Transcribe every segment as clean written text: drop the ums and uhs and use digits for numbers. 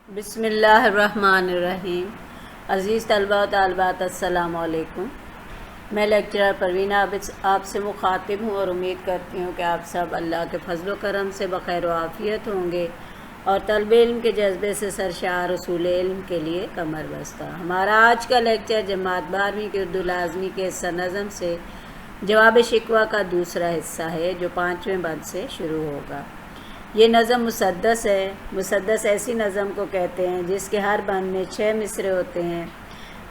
بسم اللہ الرحمن الرحیم۔ عزیز طلبہ و طالبات السلام علیکم۔ میں لیکچرر پروین عابد آپ سے مخاطب ہوں اور امید کرتی ہوں کہ آپ سب اللہ کے فضل و کرم سے بخیر و عافیت ہوں گے اور طلب علم کے جذبے سے سرشار اصول علم کے لیے کمر بستہ۔ ہمارا آج کا لیکچر جماعت 12ویں کی اردو لازمی کے حصہ نظم سے جواب شکوہ کا دوسرا حصہ ہے جو 5ویں بند سے شروع ہوگا۔ یہ نظم مسدس ہے۔ مسدس ایسی نظم کو کہتے ہیں جس کے ہر بند میں 6 مصرے ہوتے ہیں۔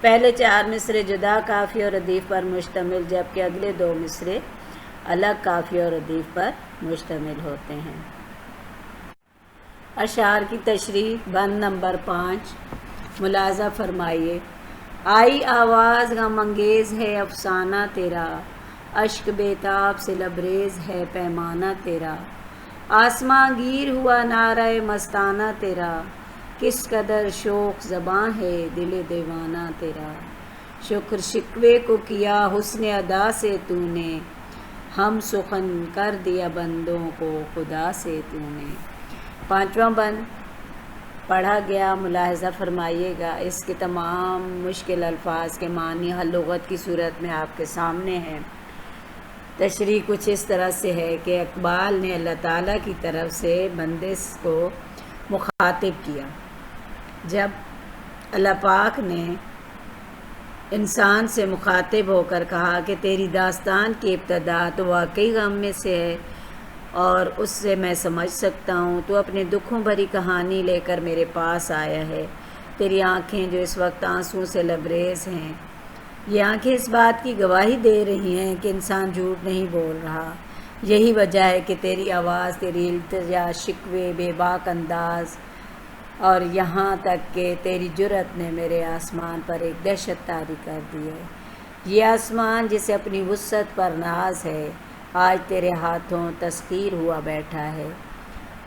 پہلے 4 مصرے جدا قافیہ اور ردیف پر مشتمل جبکہ اگلے 2 مصرے الگ قافیہ اور ردیف پر مشتمل ہوتے ہیں۔ اشعار کی تشریح۔ بند نمبر 5 ملاحظہ فرمائیے۔ آئی آواز غم انگیز ہے افسانہ تیرا، اشک بیتاب سے لبریز ہے پیمانہ تیرا، آسماں گیر ہوا نعرہ مستانہ تیرا، کس قدر شوق زباں ہے دل دیوانہ تیرا، شکر شکوے کو کیا حسن ادا سے تو نے، ہم سخن کر دیا بندوں کو خدا سے تو نے۔ 5واں بند پڑھا گیا، ملاحظہ فرمائیے گا۔ اس کے تمام مشکل الفاظ کے معنی ہر لغت کی صورت میں آپ کے سامنے ہیں۔ تشریح کچھ اس طرح سے ہے کہ اقبال نے اللہ تعالیٰ کی طرف سے بندے کو مخاطب کیا۔ جب اللہ پاک نے انسان سے مخاطب ہو کر کہا کہ تیری داستان کی ابتدا تو واقعی غم میں سے ہے اور اس سے میں سمجھ سکتا ہوں، تو اپنے دکھوں بھری کہانی لے کر میرے پاس آیا ہے، تیری آنکھیں جو اس وقت آنسوں سے لبریز ہیں، یہ آنکھیں اس بات کی گواہی دے رہی ہیں کہ انسان جھوٹ نہیں بول رہا، یہی وجہ ہے کہ تیری آواز، تیری التجا، شکوے، بے باک انداز اور یہاں تک کہ تیری جرأت نے میرے آسمان پر ایک دہشت طاری کر دی ہے۔ یہ آسمان جسے اپنی وسعت پر ناز ہے آج تیرے ہاتھوں تسخیر ہوا بیٹھا ہے،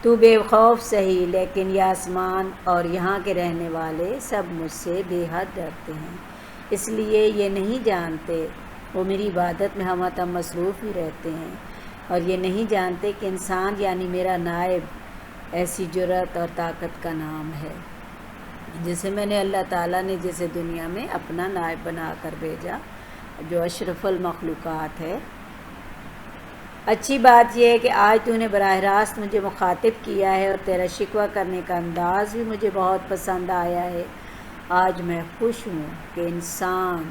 تو بے خوف سہی لیکن یہ آسمان اور یہاں کے رہنے والے سب مجھ سے بے حد ڈرتے ہیں، اس لیے یہ نہیں جانتے، وہ میری عبادت میں ہمہ مصروف ہی رہتے ہیں اور یہ نہیں جانتے کہ انسان یعنی میرا نائب ایسی جرأت اور طاقت کا نام ہے جسے میں نے اللہ تعالیٰ نے جسے دنیا میں اپنا نائب بنا کر بھیجا جو اشرف المخلوقات ہے۔ اچھی بات یہ ہے کہ آج تو نے براہ راست مجھے مخاطب کیا ہے اور تیرا شکوہ کرنے کا انداز بھی مجھے بہت پسند آیا ہے۔ آج میں خوش ہوں کہ انسان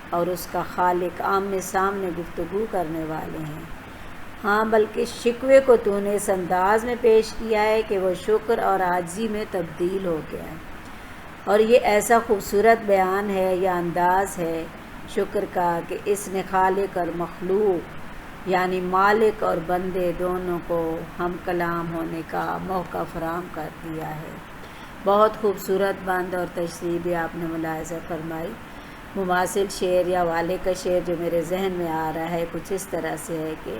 اور اس کا خالق آمنے سامنے گفتگو کرنے والے ہیں۔ ہاں، بلکہ شکوے کو تو نے اس انداز میں پیش کیا ہے کہ وہ شکر اور عاجزی میں تبدیل ہو گیا ہے، اور یہ ایسا خوبصورت بیان ہے یا انداز ہے شکر کا کہ اس نے خالق اور مخلوق یعنی مالک اور بندے دونوں کو ہم کلام ہونے کا موقع فراہم کر دیا ہے۔ بہت خوبصورت بند اور تشریح بھی آپ نے ملاحظہ فرمائی۔ مماثل شعر یا والے کا شعر جو میرے ذہن میں آ رہا ہے کچھ اس طرح سے ہے کہ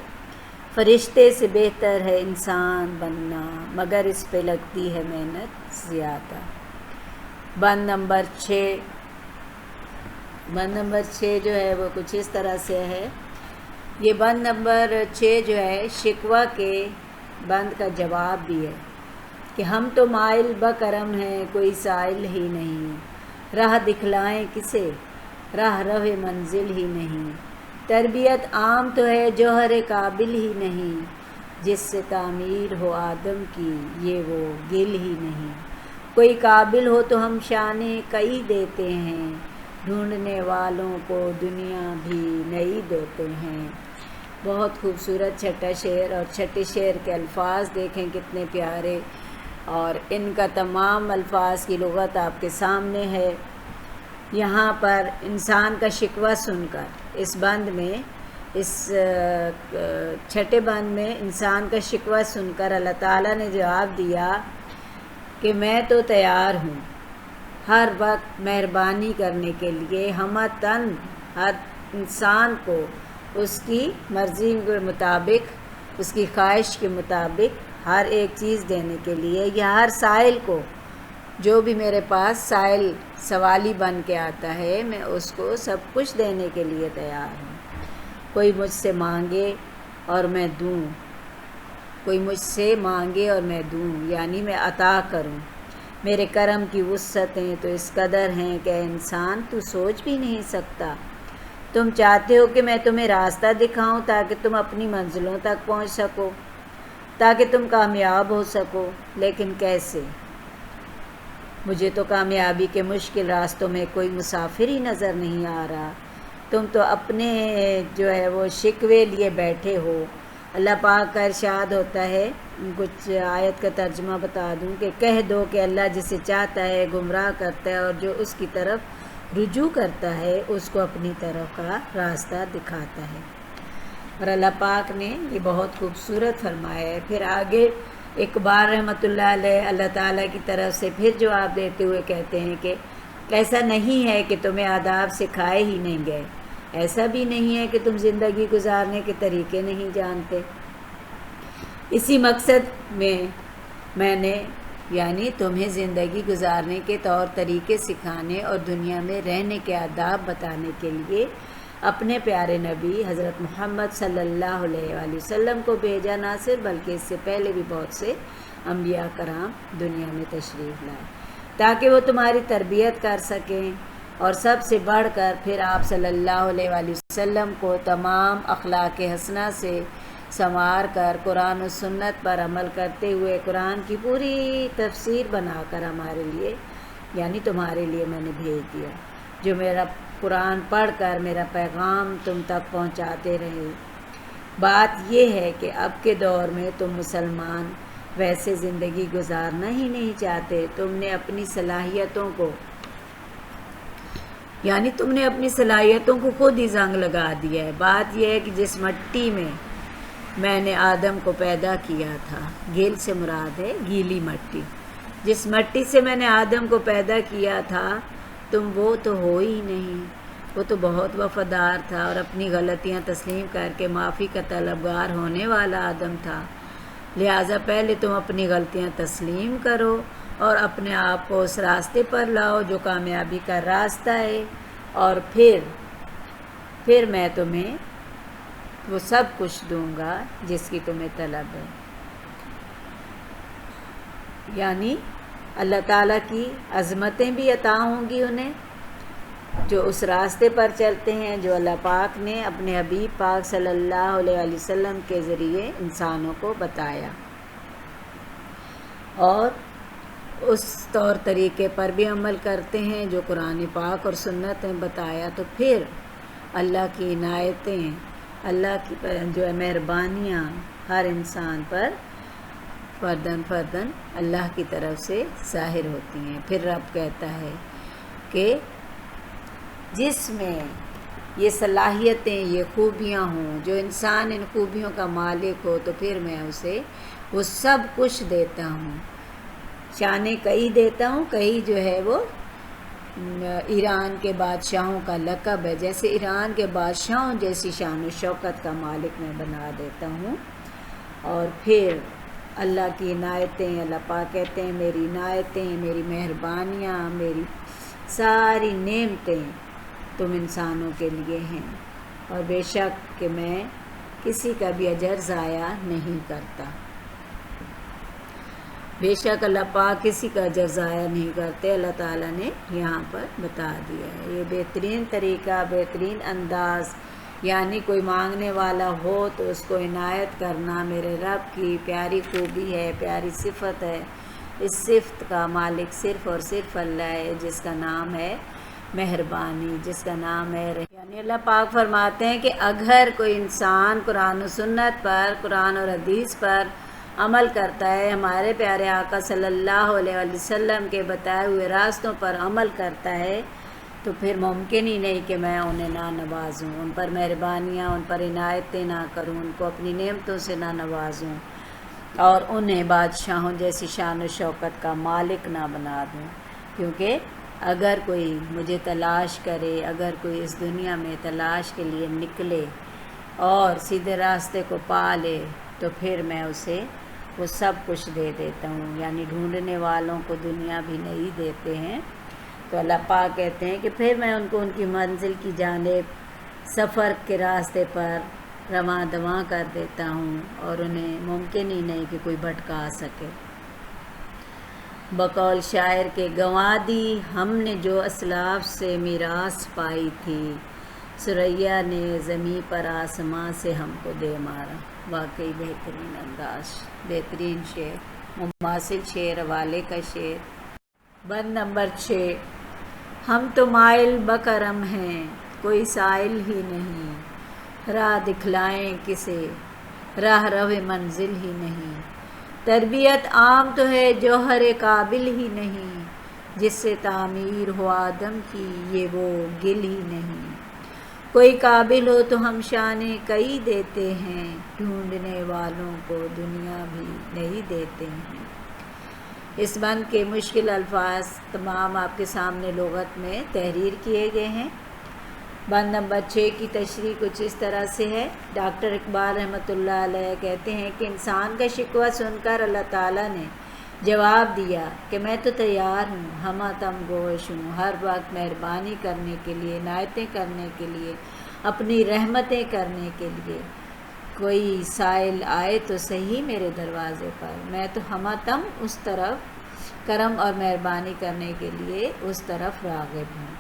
فرشتے سے بہتر ہے انسان بننا مگر اس پہ لگتی ہے محنت زیادہ۔ بند نمبر 6 جو ہے وہ کچھ اس طرح سے ہے۔ یہ بند نمبر 6 جو ہے شکوہ کے بند کا جواب بھی ہے کہ ہم تو مائل بکرم ہیں کوئی سائل ہی نہیں، راہ دکھلائیں کسے راہ روِ منزل ہی نہیں، تربیت عام تو ہے جوہر قابل ہی نہیں، جس سے تعمیر ہو آدم کی یہ وہ گل ہی نہیں، کوئی قابل ہو تو ہم شانے کئی دیتے ہیں، ڈھونڈنے والوں کو دنیا بھی نئی دیتے ہیں۔ بہت خوبصورت چھٹا شعر، اور چھٹے شعر کے الفاظ دیکھیں کتنے پیارے، اور ان کا تمام الفاظ کی لغت آپ کے سامنے ہے۔ یہاں پر انسان کا شکوہ سن کر اس بند میں، اس چھٹے بند میں انسان کا شکوہ سن کر اللہ تعالیٰ نے جواب دیا کہ میں تو تیار ہوں ہر وقت مہربانی کرنے کے لیے، ہمہ تن ہر انسان کو اس کی مرضی کے مطابق، اس کی خواہش کے مطابق ہر ایک چیز دینے کے لیے، یا ہر سائل کو جو بھی میرے پاس سائل سوالی بن کے آتا ہے میں اس کو سب کچھ دینے کے لیے تیار ہوں۔ کوئی مجھ سے مانگے اور میں دوں، کوئی مجھ سے مانگے اور میں دوں یعنی میں عطا کروں، میرے کرم کی وسعتیں تو اس قدر ہیں کہ انسان تو سوچ بھی نہیں سکتا۔ تم چاہتے ہو کہ میں تمہیں راستہ دکھاؤں تاکہ تم اپنی منزلوں تک پہنچ سکو، تاکہ تم کامیاب ہو سکو، لیکن کیسے؟ مجھے تو کامیابی کے مشکل راستوں میں کوئی مسافر ہی نظر نہیں آ رہا۔ تم تو اپنے وہ شکوے لیے بیٹھے ہو۔ اللہ پاک کا ارشاد ہوتا ہے، کچھ آیت کا ترجمہ بتا دوں کہ کہہ دو کہ اللہ جسے چاہتا ہے گمراہ کرتا ہے، اور جو اس کی طرف رجوع کرتا ہے اس کو اپنی طرف کا راستہ دکھاتا ہے۔ اور اللہ پاک نے یہ بہت خوبصورت فرمایا ہے۔ پھر آگے اقبال رحمۃ اللہ علیہ اللہ تعالیٰ کی طرف سے پھر جواب دیتے ہوئے کہتے ہیں کہ ایسا نہیں ہے کہ تمہیں آداب سکھائے ہی نہیں گئے، ایسا بھی نہیں ہے کہ تم زندگی گزارنے کے طریقے نہیں جانتے۔ اسی مقصد میں نے یعنی تمہیں زندگی گزارنے کے طور طریقے سکھانے اور دنیا میں رہنے کے آداب بتانے کے لیے اپنے پیارے نبی حضرت محمد صلی اللہ علیہ وآلہ وسلم کو بھیجا، نہ صرف بلکہ اس سے پہلے بھی بہت سے انبیاء کرام دنیا میں تشریف لائے تاکہ وہ تمہاری تربیت کر سکیں، اور سب سے بڑھ کر پھر آپ صلی اللہ علیہ وآلہ وسلم کو تمام اخلاق حسنہ سے سنوار کر قرآن و سنت پر عمل کرتے ہوئے قرآن کی پوری تفسیر بنا کر ہمارے لیے یعنی تمہارے لیے میں نے بھیج دیا، جو میرا قرآن پڑھ کر میرا پیغام تم تک پہنچاتے رہے۔ بات یہ ہے کہ اب کے دور میں تم مسلمان ویسے زندگی گزارنا ہی نہیں چاہتے، تم نے اپنی صلاحیتوں کو خود ہی زنگ لگا دیا ہے۔ بات یہ ہے کہ جس مٹی میں نے آدم کو پیدا کیا تھا، گیل سے مراد ہے گیلی مٹی، جس مٹی سے میں نے آدم کو پیدا کیا تھا تم وہ تو ہو ہی نہیں۔ وہ تو بہت وفادار تھا اور اپنی غلطیاں تسلیم کر کے معافی کا طلبگار ہونے والا آدم تھا، لہٰذا پہلے تم اپنی غلطیاں تسلیم کرو اور اپنے آپ کو اس راستے پر لاؤ جو کامیابی کا راستہ ہے، اور پھر میں تمہیں وہ سب کچھ دوں گا جس کی تمہیں طلب ہے۔ یعنی اللہ تعالیٰ کی عظمتیں بھی عطا ہوں گی انہیں جو اس راستے پر چلتے ہیں جو اللہ پاک نے اپنے حبیب پاک صلی اللہ علیہ وآلہ وسلم کے ذریعے انسانوں کو بتایا، اور اس طور طریقے پر بھی عمل کرتے ہیں جو قرآن پاک اور سنت نے بتایا، تو پھر اللہ کی عنایتیں، اللہ کی جو ہے مہربانیاں ہر انسان پر فرداً اللہ کی طرف سے ظاہر ہوتی ہیں۔ پھر رب کہتا ہے کہ جس میں یہ صلاحیتیں، یہ خوبیاں ہوں، جو انسان ان خوبیوں کا مالک ہو، تو پھر میں اسے وہ سب کچھ دیتا ہوں۔ شانیں کئی دیتا ہوں، کئی جو ہے وہ ایران کے بادشاہوں کا لقب ہے، جیسے ایران کے بادشاہوں جیسی شان و شوکت کا مالک میں بنا دیتا ہوں۔ اور پھر اللہ کی عنایتیں، اللہ پاک کہتے ہیں میری عنایتیں، میری مہربانیاں، میری ساری نعمتیں تم انسانوں کے لیے ہیں، اور بے شک کہ میں کسی کا بھی اجر ضائع نہیں کرتا۔ بے شک اللہ پاک کسی کا اجر ضائع نہیں کرتے، اللہ تعالیٰ نے یہاں پر بتا دیا ہے۔ یہ بہترین طریقہ، بہترین انداز، یعنی کوئی مانگنے والا ہو تو اس کو عنایت کرنا میرے رب کی پیاری خوبی ہے، پیاری صفت ہے۔ اس صفت کا مالک صرف اور صرف اللہ ہے، جس کا نام ہے مہربانی، جس کا نام ہے یعنی اللہ پاک فرماتے ہیں کہ اگر کوئی انسان قرآن و سنت پر، قرآن اور حدیث پر عمل کرتا ہے، ہمارے پیارے آقا صلی اللہ علیہ وسلم کے بتائے ہوئے راستوں پر عمل کرتا ہے، تو پھر ممکن ہی نہیں کہ میں انہیں نہ نوازوں، ان پر مہربانیاں، ان پر عنایتیں نہ کروں، ان کو اپنی نعمتوں سے نہ نوازوں، اور انہیں بادشاہوں جیسی شان و شوکت کا مالک نہ بنا دوں۔ کیونکہ اگر کوئی مجھے تلاش کرے، اگر کوئی اس دنیا میں تلاش کے لیے نکلے اور سیدھے راستے کو پا لے، تو پھر میں اسے وہ سب کچھ دے دیتا ہوں۔ یعنی ڈھونڈنے والوں کو دنیا بھی نہیں دیتے ہیں، تو اللہ پاک کہتے ہیں کہ پھر میں ان کو ان کی منزل کی جانب سفر کے راستے پر رواں دواں کر دیتا ہوں، اور انہیں ممکن ہی نہیں کہ کوئی بھٹکا سکے۔ بقول شاعر کے گنوا دی ہم نے جو اسلاف سے میراث پائی تھی، ثریا نے زمیں پر آسماں سے ہم کو دے مارا۔ واقعی بہترین انداز، بہترین شعر، مماثل شعر حوالے کا شعر۔ بند نمبر 6۔ ہم تو مائل بکرم ہیں، کوئی سائل ہی نہیں، راہ دکھلائیں کسے، راہ رو منزل ہی نہیں۔ تربیت عام تو ہے جوہر قابل ہی نہیں، جس سے تعمیر ہو آدم کی یہ وہ گل ہی نہیں۔ کوئی قابل ہو تو ہم شانے کئی دیتے ہیں، ڈھونڈنے والوں کو دنیا بھی نہیں دیتے ہیں۔ اس بند کے مشکل الفاظ تمام آپ کے سامنے لغت میں تحریر کیے گئے ہیں۔ بند نمبر 6 کی تشریح کچھ اس طرح سے ہے۔ ڈاکٹر اقبال رحمۃ اللہ علیہ کہتے ہیں کہ انسان کا شکوہ سن کر اللہ تعالیٰ نے جواب دیا کہ میں تو تیار ہوں، ہمہ تم گوش ہوں، ہر وقت مہربانی کرنے کے لیے، عنایتیں کرنے کے لیے، اپنی رحمتیں کرنے کے لیے۔ کوئی سائل آئے تو صحیح میرے دروازے پر، میں تو ہمہ تم اس طرف کرم اور مہربانی کرنے کے لیے اس طرف راغب ہوں،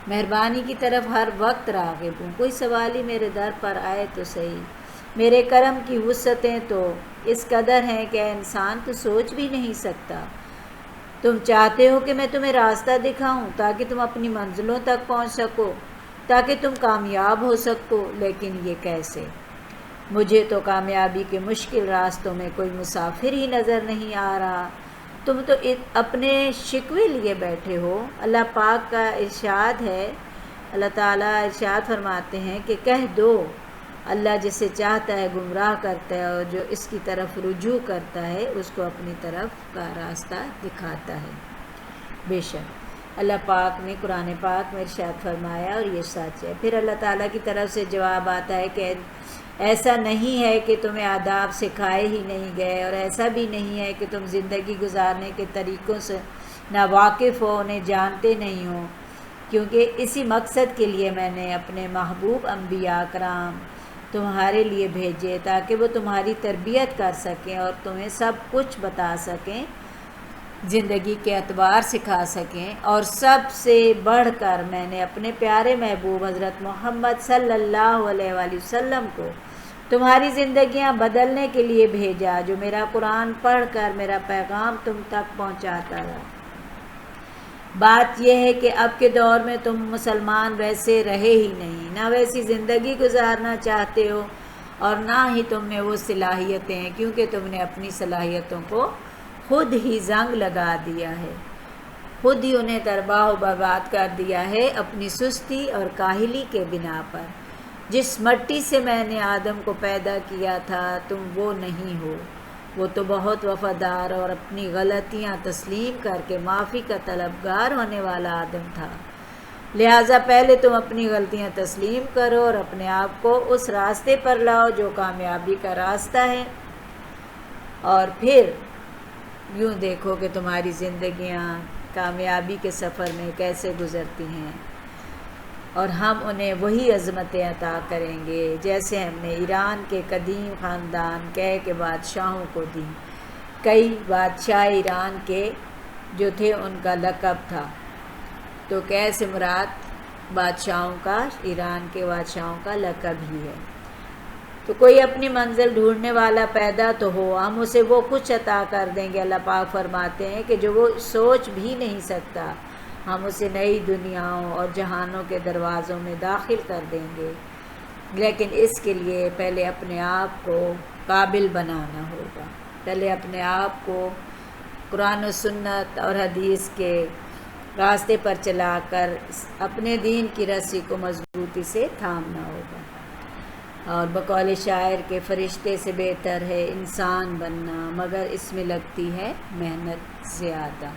مہربانی کی طرف ہر وقت راغب ہوں۔ کوئی سوالی میرے در پر آئے تو صحیح، میرے کرم کی وسعتیں تو اس قدر ہیں کہ انسان تو سوچ بھی نہیں سکتا۔ تم چاہتے ہو کہ میں تمہیں راستہ دکھاؤں تاکہ تم اپنی منزلوں تک پہنچ سکو، تاکہ تم کامیاب ہو سکو، لیکن یہ کیسے؟ مجھے تو کامیابی کے مشکل راستوں میں کوئی مسافر ہی نظر نہیں آ رہا، تم تو اپنے شکوے لیے بیٹھے ہو۔ اللہ پاک کا ارشاد ہے، اللہ تعالیٰ ارشاد فرماتے ہیں کہ کہہ دو، اللہ جسے چاہتا ہے گمراہ کرتا ہے، اور جو اس کی طرف رجوع کرتا ہے اس کو اپنی طرف کا راستہ دکھاتا ہے۔ بے شک اللہ پاک نے قرآن پاک میں ارشاد فرمایا اور یہ سچ ہے۔ پھر اللہ تعالیٰ کی طرف سے جواب آتا ہے کہ ایسا نہیں ہے کہ تمہیں آداب سکھائے ہی نہیں گئے، اور ایسا بھی نہیں ہے کہ تم زندگی گزارنے کے طریقوں سے ناواقف ہو، انہیں جانتے نہیں ہو، کیونکہ اسی مقصد کے لیے میں نے اپنے محبوب انبیاء کرام تمہارے لیے بھیجے، تاکہ وہ تمہاری تربیت کر سکیں اور تمہیں سب کچھ بتا سکیں، زندگی کے اعتبار سکھا سکیں۔ اور سب سے بڑھ کر میں نے اپنے پیارے محبوب حضرت محمد صلی اللہ علیہ وآلہ وسلم کو تمہاری زندگیاں بدلنے کے لیے بھیجا، جو میرا قرآن پڑھ کر میرا پیغام تم تک پہنچاتا رہا۔ بات یہ ہے کہ اب کے دور میں تم مسلمان ویسے رہے ہی نہیں، نہ ویسی زندگی گزارنا چاہتے ہو، اور نہ ہی تم میں وہ صلاحیتیں ہیں، کیونکہ تم نے اپنی صلاحیتوں کو خود ہی زنگ لگا دیا ہے، خود ہی انہیں تباہ و برباد کر دیا ہے اپنی سستی اور کاہلی کے بنا پر۔ جس مٹی سے میں نے آدم کو پیدا کیا تھا تم وہ نہیں ہو، وہ تو بہت وفادار اور اپنی غلطیاں تسلیم کر کے معافی کا طلبگار ہونے والا آدم تھا۔ لہٰذا پہلے تم اپنی غلطیاں تسلیم کرو اور اپنے آپ کو اس راستے پر لاؤ جو کامیابی کا راستہ ہے، اور پھر یوں دیکھو کہ تمہاری زندگیاں کامیابی کے سفر میں کیسے گزرتی ہیں، اور ہم انہیں وہی عظمتیں عطا کریں گے جیسے ہم نے ایران کے قدیم خاندان کے بادشاہوں کو دی۔ کئی بادشاہ ایران کے جو تھے ان کا لقب تھا، تو کیسے مراد بادشاہوں کا، ایران کے بادشاہوں کا لقب ہی ہے۔ تو کوئی اپنی منزل ڈھونڈنے والا پیدا تو ہو، ہم اسے وہ کچھ عطا کر دیں گے۔ اللہ پاک فرماتے ہیں کہ جو وہ سوچ بھی نہیں سکتا، ہم اسے نئی دنیاؤں اور جہانوں کے دروازوں میں داخل کر دیں گے، لیکن اس کے لیے پہلے اپنے آپ کو قابل بنانا ہوگا، پہلے اپنے آپ کو قرآن و سنت اور حدیث کے راستے پر چلا کر اپنے دین کی رسی کو مضبوطی سے تھامنا ہوگا۔ اور بقول شاعر کے فرشتے سے بہتر ہے انسان بننا، مگر اس میں لگتی ہے محنت زیادہ۔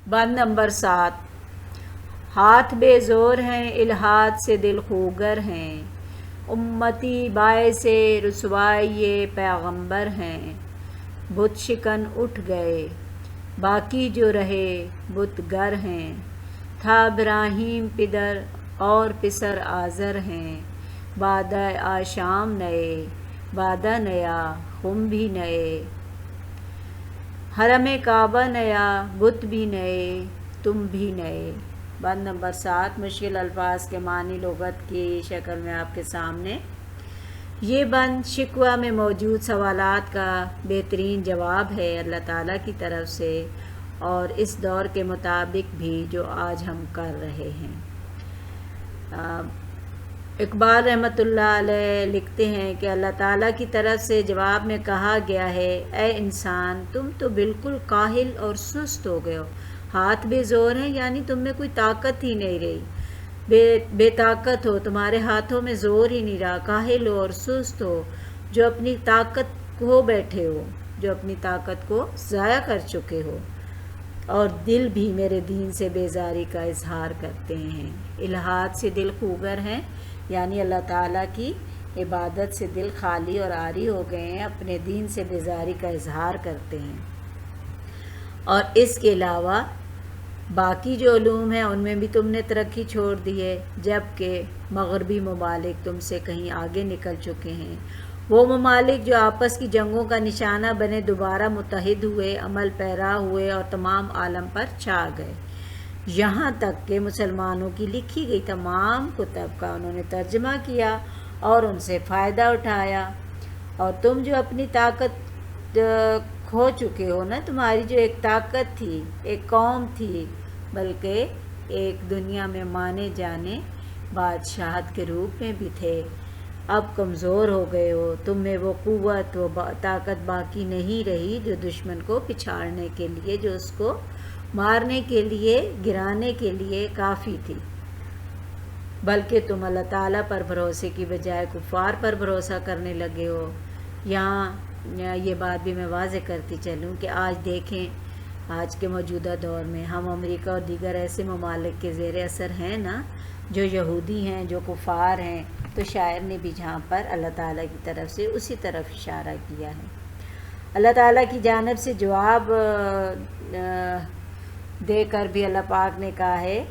بند نمبر 7۔ ہاتھ بے زور ہیں الحاد سے دل خوگر ہیں، امتی باعث رسوائی پیغمبر ہیں، بت شکن اٹھ گئے باقی جو رہے بت گر ہیں، تھا ابراہیم پدر اور پسر آزر ہیں، بادہ آشام نئے بادہ نیا خم بھی نئے، حرم کعبہ نیا بت بھی نئے تم بھی نئے۔ بند نمبر 7۔ مشکل الفاظ کے معنی لغت کی شکل میں آپ کے سامنے۔ یہ بند شکوہ میں موجود سوالات کا بہترین جواب ہے اللہ تعالیٰ کی طرف سے، اور اس دور کے مطابق بھی جو آج ہم کر رہے ہیں۔ اقبال رحمۃ اللہ علیہ لکھتے ہیں کہ اللہ تعالیٰ کی طرف سے جواب میں کہا گیا ہے، اے انسان تم تو بالکل کاہل اور سست ہو گئے ہو، ہاتھ بے زور ہیں یعنی تم میں کوئی طاقت ہی نہیں رہی، بے طاقت ہو، تمہارے ہاتھوں میں زور ہی نہیں رہا، کاہل ہو اور سست ہو، جو اپنی طاقت کھو بیٹھے ہو، جو اپنی طاقت کو ضائع کر چکے ہو، اور دل بھی میرے دین سے بیزاری کا اظہار کرتے ہیں۔ الحاد سے دل خوگر ہیں یعنی اللہ تعالیٰ کی عبادت سے دل خالی اور عاری ہو گئے ہیں، اپنے دین سے بیزاری کا اظہار کرتے ہیں، اور اس کے علاوہ باقی جو علوم ہیں ان میں بھی تم نے ترقی چھوڑ دی ہے، جبکہ مغربی ممالک تم سے کہیں آگے نکل چکے ہیں۔ وہ ممالک جو آپس کی جنگوں کا نشانہ بنے دوبارہ متحد ہوئے، عمل پیرا ہوئے اور تمام عالم پر چھا گئے، یہاں تک کہ مسلمانوں کی لکھی گئی تمام کتب کا انہوں نے ترجمہ کیا اور ان سے فائدہ اٹھایا، اور تم جو اپنی طاقت کھو چکے ہو نا، تمہاری جو ایک طاقت تھی، ایک قوم تھی، بلکہ ایک دنیا میں مانے جانے بادشاہت کے روپ میں بھی تھے، اب کمزور ہو گئے ہو، تم میں وہ قوت وہ طاقت باقی نہیں رہی جو دشمن کو پچھاڑنے کے لیے، جو اس کو مارنے کے لیے گرانے کے لیے کافی تھی، بلکہ تم اللہ تعالیٰ پر بھروسے کی بجائے کفار پر بھروسہ کرنے لگے ہو۔ یہاں یہ بات بھی میں واضح کرتی چلوں کہ آج دیکھیں، آج کے موجودہ دور میں ہم امریکہ اور دیگر ایسے ممالک کے زیر اثر ہیں نا، جو یہودی ہیں، جو کفار ہیں، تو شاعر نے بھی جہاں پر اللہ تعالیٰ کی طرف سے اسی طرف اشارہ کیا ہے۔ اللہ تعالیٰ کی جانب سے جواب دے کر بھی اللہ پاک نے کہا ہے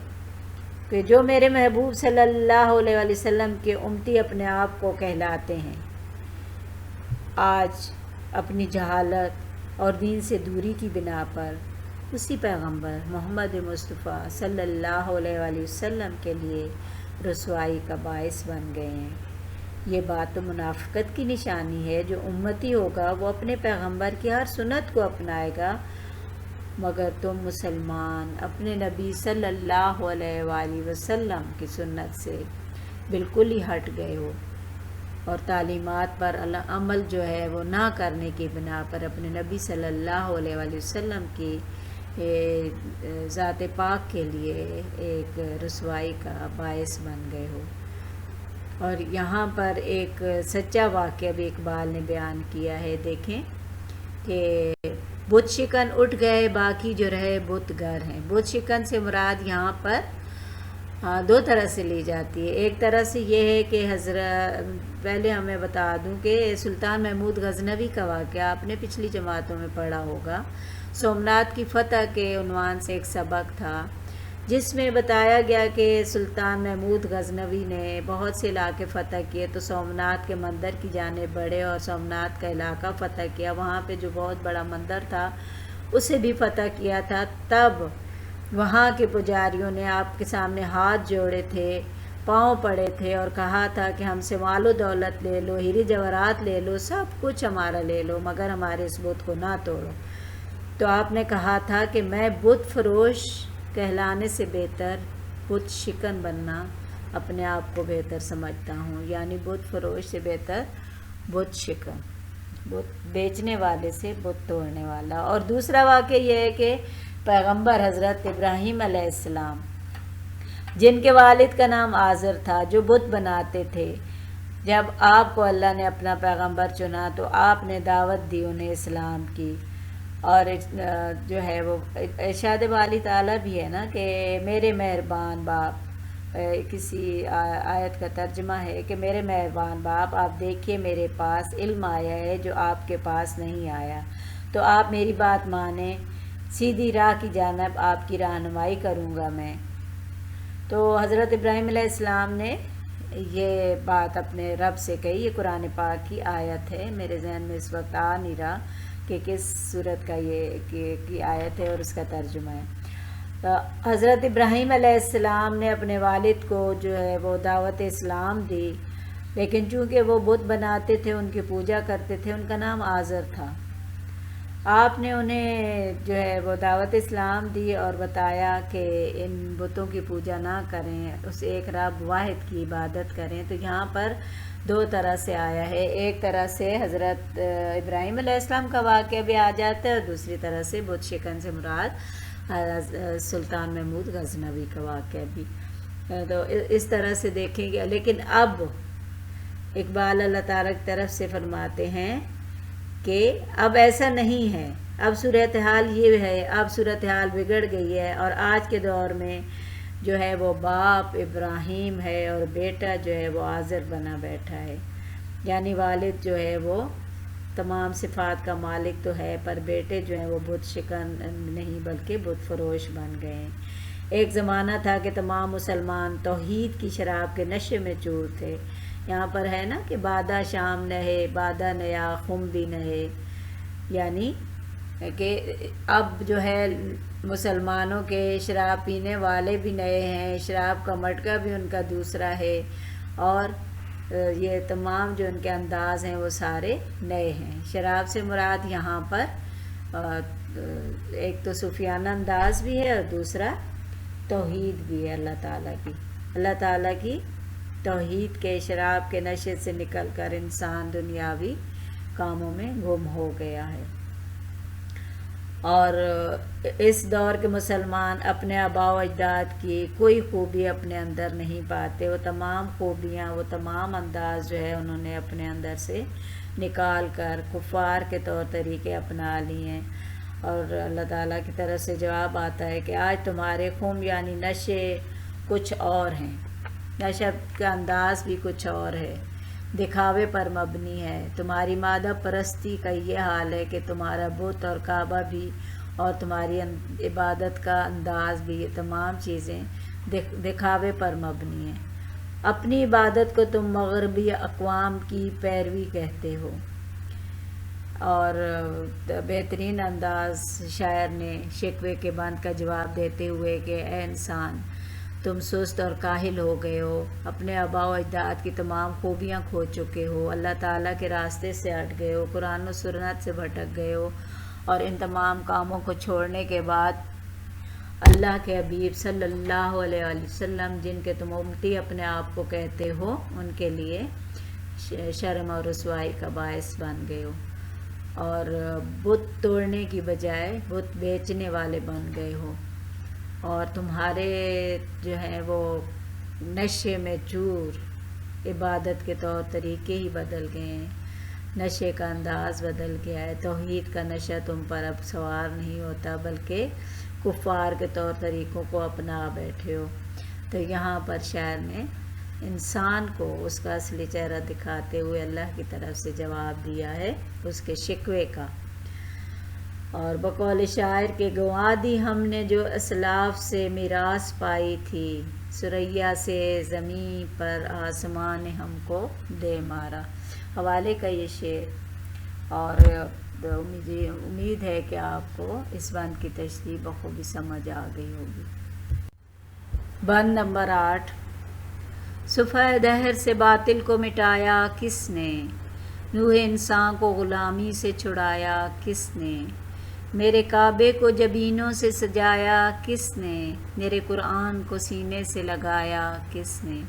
کہ جو میرے محبوب صلی اللہ علیہ وسلم کے امتی اپنے آپ کو کہلاتے ہیں، آج اپنی جہالت اور دین سے دوری کی بنا پر اسی پیغمبر محمد مصطفیٰ صلی اللہ علیہ وسلم کے لیے رسوائی کا باعث بن گئے ہیں۔ یہ بات تو منافقت کی نشانی ہے، جو امتی ہوگا وہ اپنے پیغمبر کی ہر سنت کو اپنائے گا، مگر تم مسلمان اپنے نبی صلی اللہ علیہ وآلہ وسلم کی سنت سے بالکل ہی ہٹ گئے ہو، اور تعلیمات پر عمل جو ہے وہ نہ کرنے کی بنا پر اپنے نبی صلی اللہ علیہ وآلہ وسلم کی ذات پاک کے لیے ایک رسوائی کا باعث بن گئے ہو۔ اور یہاں پر ایک سچا واقعہ بھی اقبال نے بیان کیا ہے، دیکھیں کہ بت شکن اٹھ گئے باقی جو رہے بت گر ہیں۔ بت شکن سے مراد یہاں پر دو طرح سے لی جاتی ہے۔ ایک طرح سے یہ ہے کہ پہلے ہمیں بتا دوں کہ سلطان محمود غزنوی کا واقعہ آپ نے پچھلی جماعتوں میں پڑھا ہوگا، سومنات کی فتح کے عنوان سے ایک سبق تھا، جس میں بتایا گیا کہ سلطان محمود غزنوی نے بہت سے علاقے فتح کیے، تو سومنات کے مندر کی جانب بڑھے اور سومنات کا علاقہ فتح کیا، وہاں پہ جو بہت بڑا مندر تھا اسے بھی فتح کیا تھا۔ تب وہاں کے پجاریوں نے آپ کے سامنے ہاتھ جوڑے تھے، پاؤں پڑے تھے اور کہا تھا کہ ہم سے مال و دولت لے لو، ہیرے جواہرات لے لو، سب کچھ ہمارا لے لو، مگر ہمارے اس بت کو نہ توڑو۔ تو آپ نے کہا تھا کہ میں بت فروش کہلانے سے بہتر بت شکن بننا اپنے آپ کو بہتر سمجھتا ہوں، یعنی بت فروش سے بہتر بت شکن، بت بیچنے والے سے بت توڑنے والا۔ اور دوسرا واقعہ یہ ہے کہ پیغمبر حضرت ابراہیم علیہ السلام، جن کے والد کا نام آزر تھا، جو بت بناتے تھے، جب آپ کو اللہ نے اپنا پیغمبر چنا تو آپ نے دعوت دی انہیں اسلام کی، اور جو ہے وہ ارشاد باری تعالیٰ بھی ہے نا کہ میرے مہربان باپ، کسی آیت کا ترجمہ ہے کہ میرے مہربان باپ آپ دیکھیے میرے پاس علم آیا ہے جو آپ کے پاس نہیں آیا، تو آپ میری بات مانیں، سیدھی راہ کی جانب آپ کی رہنمائی کروں گا میں۔ تو حضرت ابراہیم علیہ السلام نے یہ بات اپنے رب سے کہی۔ یہ قرآن پاک کی آیت ہے، میرے ذہن میں اس وقت آ نہیں رہا کہ کس صورت کا یہ کی آیت ہے اور اس کا ترجمہ ہے۔ تو حضرت ابراہیم علیہ السلام نے اپنے والد کو جو ہے وہ دعوت اسلام دی، لیکن چونکہ وہ بت بناتے تھے، ان کی پوجا کرتے تھے، ان کا نام آزر تھا۔ آپ نے انہیں جو ہے وہ دعوت اسلام دی اور بتایا کہ ان بتوں کی پوجا نہ کریں، اس ایک رب واحد کی عبادت کریں۔ تو یہاں پر دو طرح سے آیا ہے، ایک طرح سے حضرت ابراہیم علیہ السلام کا واقعہ بھی آ جاتا ہے اور دوسری طرح سے بت شکن سے مراد سلطان محمود غزنوی کا واقعہ بھی۔ تو اس طرح سے دیکھیں گے، لیکن اب اقبال اللہ تعالیٰ کی طرف سے فرماتے ہیں کہ اب ایسا نہیں ہے، اب صورتحال یہ ہے، اب صورتحال بگڑ گئی ہے، اور آج کے دور میں جو ہے وہ باپ ابراہیم ہے اور بیٹا جو ہے وہ آزر بنا بیٹھا ہے، یعنی والد جو ہے وہ تمام صفات کا مالک تو ہے، پر بیٹے جو ہیں وہ بت شکن نہیں بلکہ بت فروش بن گئے ہیں۔ ایک زمانہ تھا کہ تمام مسلمان توحید کی شراب کے نشے میں چور تھے۔ یہاں پر ہے نا کہ بادہ شام نہے، بادہ نیا خم بھی نہے، یعنی کہ اب جو ہے مسلمانوں کے شراب پینے والے بھی نئے ہیں، شراب کا مٹکا بھی ان کا دوسرا ہے، اور یہ تمام جو ان کے انداز ہیں وہ سارے نئے ہیں۔ شراب سے مراد یہاں پر ایک تو صوفیانہ انداز بھی ہے اور دوسرا توحید بھی ہے اللہ تعالیٰ کی توحید کے شراب کے نشے سے نکل کر انسان دنیاوی کاموں میں گم ہو گیا ہے۔ اور اس دور کے مسلمان اپنے آباء و اجداد کی کوئی خوبی اپنے اندر نہیں پاتے، وہ تمام خوبیاں، وہ تمام انداز جو ہے انہوں نے اپنے اندر سے نکال کر کفار کے طور طریقے اپنا لیے ہیں، اور اللہ تعالیٰ کی طرف سے جواب آتا ہے کہ آج تمہارے خم یعنی نشے کچھ اور ہیں، نشہ کا انداز بھی کچھ اور ہے، دکھاوے پر مبنی ہے۔ تمہاری مادہ پرستی کا یہ حال ہے کہ تمہارا بت اور کعبہ بھی اور تمہاری عبادت کا انداز بھی، یہ تمام چیزیں دکھاوے پر مبنی ہیں۔ اپنی عبادت کو تم مغربی اقوام کی پیروی کہتے ہو۔ اور بہترین انداز شاعر نے شکوے کے بند کا جواب دیتے ہوئے کہ اے انسان، تم سست اور کاہل ہو گئے ہو، اپنے آباء و اجداد کی تمام خوبیاں کھو چکے ہو، اللہ تعالیٰ کے راستے سے ہٹ گئے ہو، قرآن و سنت سے بھٹک گئے ہو، اور ان تمام کاموں کو چھوڑنے کے بعد اللہ کے حبیب صلی اللہ علیہ وسلم جن کے تم امتی اپنے آپ کو کہتے ہو، ان کے لیے شرم اور رسوائی کا باعث بن گئے ہو، اور بت توڑنے کی بجائے بت بیچنے والے بن گئے ہو، اور تمہارے جو ہیں وہ نشے میں چور عبادت کے طور طریقے ہی بدل گئے ہیں، نشے کا انداز بدل گیا ہے، توحید کا نشہ تم پر اب سوار نہیں ہوتا بلکہ کفار کے طور طریقوں کو اپنا بیٹھے ہو۔ تو یہاں پر شاعر نے انسان کو اس کا اصلی چہرہ دکھاتے ہوئے اللہ کی طرف سے جواب دیا ہے اس کے شکوے کا، اور بقول شاعر کے گنوا دی ہم نے جو اسلاف سے میراث پائی تھی، ثریا سے زمین پر آسمان نے ہم کو دے مارا، حوالے کا یہ شعر۔ اور امید ہے کہ آپ کو اس بند کی تشریح بخوبی سمجھ آ گئی ہوگی۔ بند نمبر 8۔ صفحہ دہر سے باطل کو مٹایا کس نے، نوح انسان کو غلامی سے چھڑایا کس نے، میرے کعبے کو جبینوں سے سجایا کس نے، میرے قرآن کو سینے سے لگایا کس نے،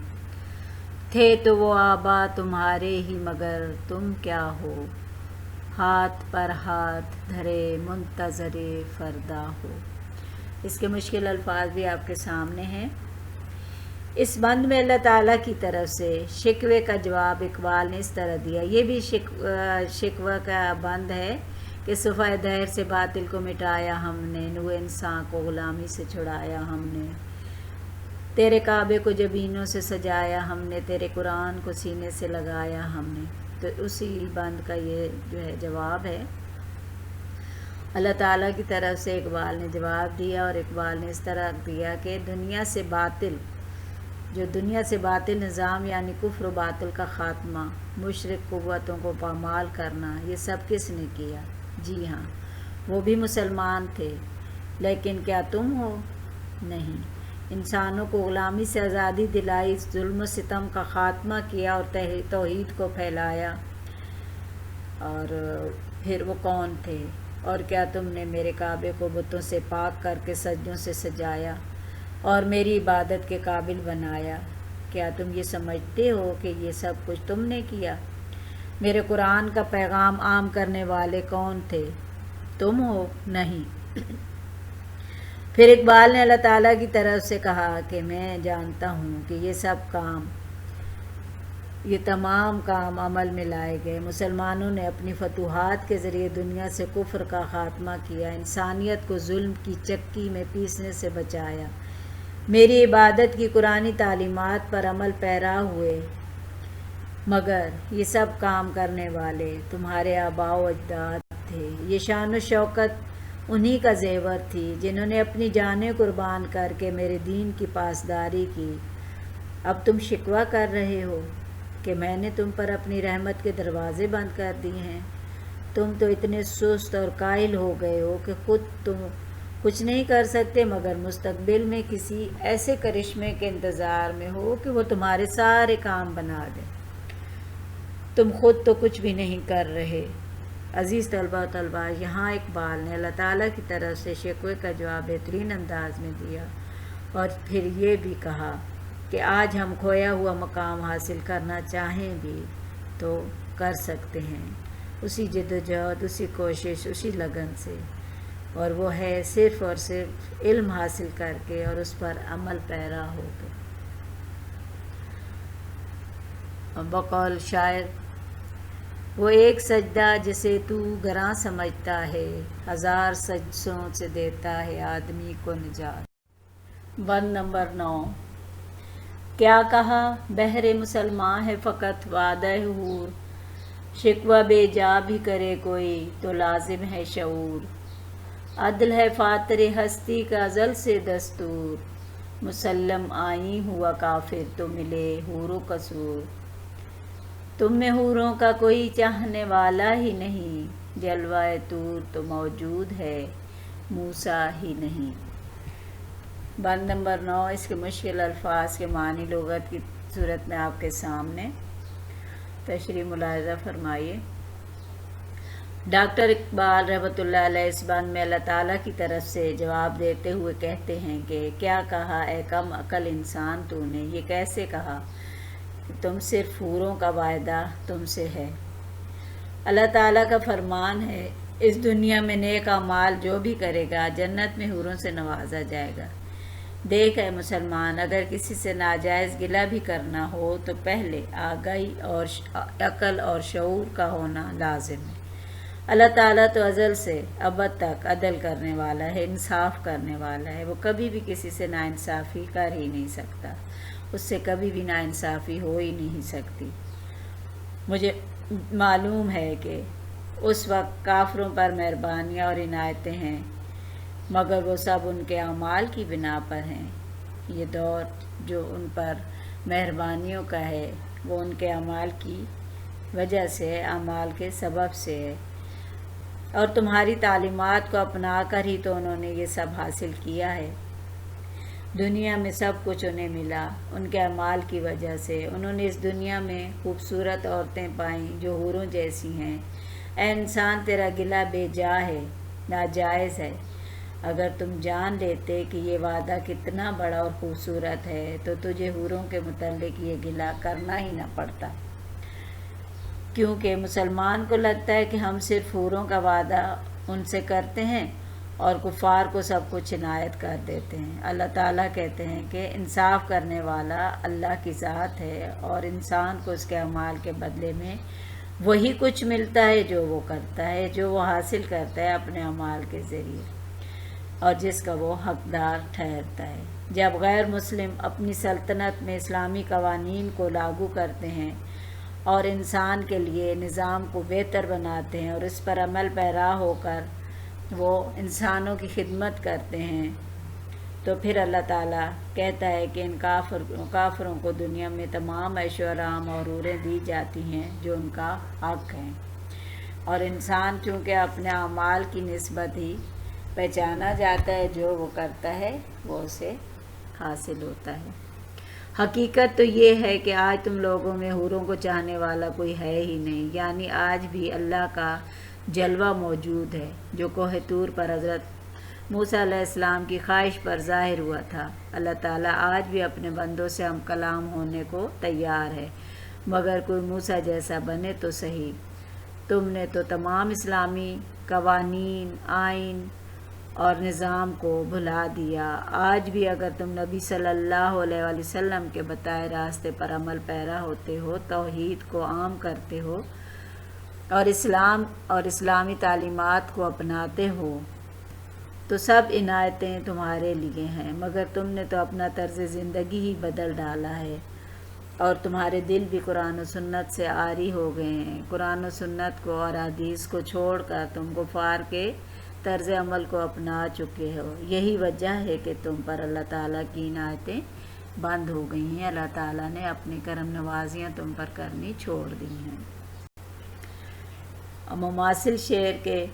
تھے تو وہ آبا تمہارے ہی مگر تم کیا ہو، ہاتھ پر ہاتھ دھرے منتظر فردا ہو۔ اس کے مشکل الفاظ بھی آپ کے سامنے ہیں۔ اس بند میں اللہ تعالیٰ کی طرف سے شکوے کا جواب اقبال نے اس طرح دیا، یہ بھی شکوہ کا بند ہے کہ صفحہ دہر سے باطل کو مٹایا ہم نے، نور انسان کو غلامی سے چھڑایا ہم نے، تیرے کعبے کو جبینوں سے سجایا ہم نے، تیرے قرآن کو سینے سے لگایا ہم نے۔ تو اسی بند کا یہ جو ہے جواب ہے، اللہ تعالیٰ کی طرف سے اقبال نے جواب دیا، اور اقبال نے اس طرح دیا کہ دنیا سے باطل نظام یعنی کفر و باطل کا خاتمہ، مشرک قوتوں کو پامال کرنا، یہ سب کس نے کیا؟ جی ہاں، وہ بھی مسلمان تھے، لیکن کیا تم ہو؟ نہیں۔ انسانوں کو غلامی سے آزادی دلائی، ظلم و ستم کا خاتمہ کیا اور توحید کو پھیلایا، اور پھر وہ کون تھے؟ اور کیا تم نے میرے کعبے کو بتوں سے پاک کر کے سجدوں سے سجایا اور میری عبادت کے قابل بنایا؟ کیا تم یہ سمجھتے ہو کہ یہ سب کچھ تم نے کیا؟ میرے قرآن کا پیغام عام کرنے والے کون تھے؟ تم ہو؟ نہیں۔ پھر اقبال نے اللہ تعالیٰ کی طرف سے کہا کہ میں جانتا ہوں کہ یہ تمام کام عمل میں لائے گئے۔ مسلمانوں نے اپنی فتوحات کے ذریعے دنیا سے کفر کا خاتمہ کیا، انسانیت کو ظلم کی چکی میں پیسنے سے بچایا، میری عبادت کی قرآنی تعلیمات پر عمل پیرا ہوئے، مگر یہ سب کام کرنے والے تمہارے آباء و اجداد تھے۔ یہ شان و شوکت انہی کا زیور تھی جنہوں نے اپنی جانیں قربان کر کے میرے دین کی پاسداری کی۔ اب تم شکوہ کر رہے ہو کہ میں نے تم پر اپنی رحمت کے دروازے بند کر دیے ہیں۔ تم تو اتنے سست اور کاہل ہو گئے ہو کہ خود تم کچھ نہیں کر سکتے، مگر مستقبل میں کسی ایسے کرشمے کے انتظار میں ہو کہ وہ تمہارے سارے کام بنا دے۔ تم خود تو کچھ بھی نہیں کر رہے۔ عزیز طلبہ و طالبات، یہاں اقبال نے اللہ تعالیٰ کی طرف سے شکوے کا جواب بہترین انداز میں دیا، اور پھر یہ بھی کہا کہ آج ہم کھویا ہوا مقام حاصل کرنا چاہیں بھی تو کر سکتے ہیں، اسی جدوجہد، اسی کوشش، اسی لگن سے، اور وہ ہے صرف اور صرف علم حاصل کر کے اور اس پر عمل پیرا ہو کے۔ بقول شاعر، وہ ایک سجدہ جسے تو گراں سمجھتا ہے، ہزار سجدوں سے دیتا ہے آدمی کو نجات۔ بند نمبر 9۔ کیا کہا؟ بہر مسلمان ہے فقط وعدہ حور، شکوہ بے جا بھی کرے کوئی تو لازم ہے شعور، عدل ہے فاتر ہستی کا ازل سے دستور، مسلم آئیں ہوا کافر تو ملے حور و قصور، تم میں حوروں کا کوئی چاہنے والا ہی نہیں، جلوہ طور تو موجود ہے موسیٰ ہی نہیں۔ بند نمبر 9۔ اس کے مشکل الفاظ کے معنی لغت کی صورت میں آپ کے سامنے تشریح ملاحظہ فرمائیے۔ ڈاکٹر اقبال رحمۃ اللہ علیہ اس بند میں اللہ تعالیٰ کی طرف سے جواب دیتے ہوئے کہتے ہیں کہ کیا کہا اے کم عقل انسان، تو نے یہ کیسے کہا کہ تم صرف حوروں کا وعدہ تم سے ہے؟ اللہ تعالیٰ کا فرمان ہے، اس دنیا میں نیک اعمال جو بھی کرے گا جنت میں حوروں سے نوازا جائے گا۔ دیکھ اے مسلمان، اگر کسی سے ناجائز گلہ بھی کرنا ہو تو پہلے آگاہی اور عقل اور شعور کا ہونا لازم ہے۔ اللہ تعالیٰ تو ازل سے ابد تک عدل کرنے والا ہے، انصاف کرنے والا ہے، وہ کبھی بھی کسی سے ناانصافی کر ہی نہیں سکتا، اس سے کبھی بھی ناانصافی ہو ہی نہیں سکتی۔ مجھے معلوم ہے کہ اس وقت کافروں پر مہربانیاں اور عنایتیں ہیں، مگر وہ سب ان کے اعمال کی بنا پر ہیں۔ یہ دور جو ان پر مہربانیوں کا ہے وہ ان کے اعمال کی وجہ سے، اعمال کے سبب سے ہے، اور تمہاری تعلیمات کو اپنا کر ہی تو انہوں نے یہ سب حاصل کیا ہے۔ دنیا میں سب کچھ انہیں ملا ان کے اعمال کی وجہ سے۔ انہوں نے اس دنیا میں خوبصورت عورتیں پائیں جو حوروں جیسی ہیں۔ اے انسان، تیرا گلہ بے جا ہے، ناجائز ہے۔ اگر تم جان لیتے کہ یہ وعدہ کتنا بڑا اور خوبصورت ہے تو تجھے حوروں کے متعلق یہ گلہ کرنا ہی نہ پڑتا، کیونکہ مسلمان کو لگتا ہے کہ ہم صرف حوروں کا وعدہ ان سے کرتے ہیں اور کفار کو سب کچھ عنایت کر دیتے ہیں۔ اللہ تعالیٰ کہتے ہیں کہ انصاف کرنے والا اللہ کی ذات ہے، اور انسان کو اس کے اعمال کے بدلے میں وہی کچھ ملتا ہے جو وہ کرتا ہے، جو وہ حاصل کرتا ہے اپنے اعمال کے ذریعے، اور جس کا وہ حقدار ٹھہرتا ہے۔ جب غیر مسلم اپنی سلطنت میں اسلامی قوانین کو لاگو کرتے ہیں اور انسان کے لیے نظام کو بہتر بناتے ہیں اور اس پر عمل پیرا ہو کر وہ انسانوں کی خدمت کرتے ہیں، تو پھر اللہ تعالیٰ کہتا ہے کہ ان کافروں کو دنیا میں تمام عیش و آرام اور حوریں دی جاتی ہیں جو ان کا حق ہے، اور انسان چونکہ اپنے اعمال کی نسبت ہی پہچانا جاتا ہے، جو وہ کرتا ہے وہ اسے حاصل ہوتا ہے۔ حقیقت تو یہ ہے کہ آج تم لوگوں میں حوروں کو چاہنے والا کوئی ہے ہی نہیں، یعنی آج بھی اللہ کا جلوہ موجود ہے جو کوہ طور پر حضرت موسیٰ علیہ السلام کی خواہش پر ظاہر ہوا تھا۔ اللہ تعالیٰ آج بھی اپنے بندوں سے ہم کلام ہونے کو تیار ہے، مگر کوئی موسیٰ جیسا بنے تو صحیح۔ تم نے تو تمام اسلامی قوانین، آئین اور نظام کو بھلا دیا۔ آج بھی اگر تم نبی صلی اللہ علیہ وآلہ وسلم کے بتائے راستے پر عمل پیرا ہوتے ہو، توحید کو عام کرتے ہو اور اسلام اور اسلامی تعلیمات کو اپناتے ہو، تو سب عنایتیں تمہارے لیے ہیں، مگر تم نے تو اپنا طرز زندگی ہی بدل ڈالا ہے اور تمہارے دل بھی قرآن و سنت سے عاری ہو گئے ہیں۔ قرآن و سنت کو اور حدیث کو چھوڑ کر تم کفار کے طرز عمل کو اپنا چکے ہو۔ یہی وجہ ہے کہ تم پر اللہ تعالیٰ کی عنایتیں بند ہو گئی ہیں، اللہ تعالیٰ نے اپنی کرم نوازیاں تم پر کرنی چھوڑ دی ہیں۔ مماثل شعر کے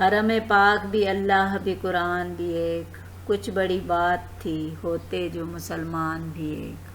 حرم پاک بھی اللہ بھی قرآن بھی ایک، کچھ بڑی بات تھی ہوتے جو مسلمان بھی ایک۔